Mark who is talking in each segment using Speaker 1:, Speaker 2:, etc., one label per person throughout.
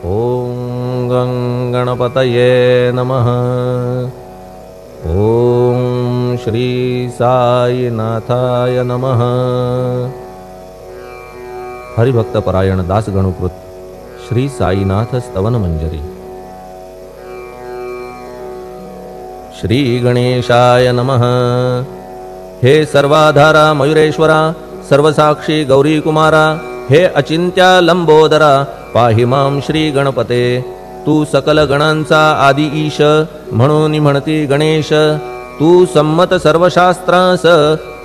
Speaker 1: ओम गं गणपतये नमः। ओम श्री साईनाथाय नमः। हरिभक्तपरायण दासगणुकृत श्री साईनाथ स्तवन मंजरी। श्री गणेशाय नमः। हे सर्वाधारा मयुरेश्वरा, सर्वसाक्षी गौरी कुमारा, हे अचिंत्या लंबोदरा, पाहि मां श्री गणपते। तू सकल गणांचा आदि ईश, म्हणून म्हणती गणेश। तू संमत सर्वशास्त्रांस,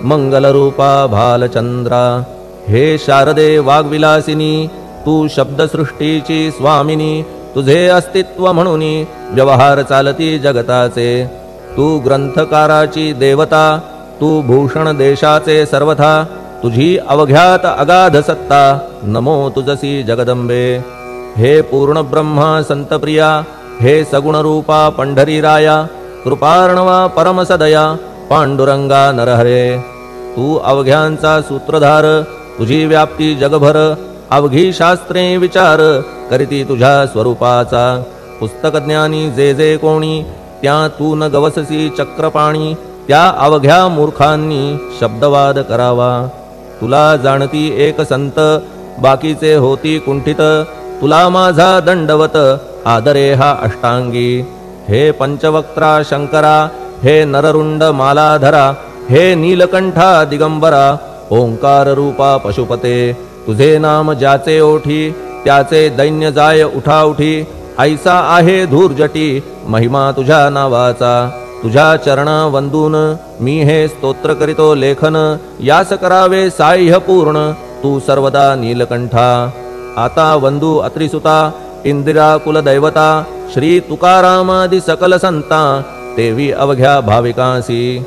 Speaker 1: मंगलरूपा भालचंद्रा। हे शारदे वाग्विलासिनी, तू शब्दसृष्टीची स्वामिनी। तुझे अस्तित्व म्हणून व्यवहार चालती जगताचे। तू ग्रंथकाराची देवता, तू भूषण देशाचे सर्वथा। तुझी अवघ्यात अगाध सत्ता, नमो तुझसी जगदंबे। हे पूर्ण ब्रह्मा संतप्रिया, हे सगुण रूपा पंढरीराया। कृपार्णवा परमसदया, पांडुरंगा नरहरे। तू अवघ्यांचा सूत्रधार, तुझी व्याप्ती जगभर। अवघी शास्त्रे विचार, करीती तुझ्या स्वरूपाचा। पुस्तकज्ञानी जे जे कोणी, त्या तू न गवससी चक्रपाणी। त्या अवघ्या मूर्खांनी शब्दवाद करावा। तुला जाणती एक संत, बाकीचे होती कुंठित। तुला माझा दंडवत, आदरे हा अष्टांगी। हे पंचवक्त्रा शंकरा, हे नररुंड मालाधरा। हे नीलकंठा दिगंबरा, ओंकार रूपा पशुपते। तुझे नाम ज्याचे ओठी, त्याचे दैन्य जाय उठाउठी। ऐसा आहे धूर्जटी, महिमा तुझ्या नावाचा। तुझ्या चरणा वंदून मी हे स्तोत्र करीतो लेखन। यास करावे साह्य पूर्ण, तू सर्वदा नीलकंठा। आता वंदू अत्रिसुता, इंदिरा कुलदैवता। श्री तुकारामादि सकल संता, तेवी अवघ्या भाविकांसी।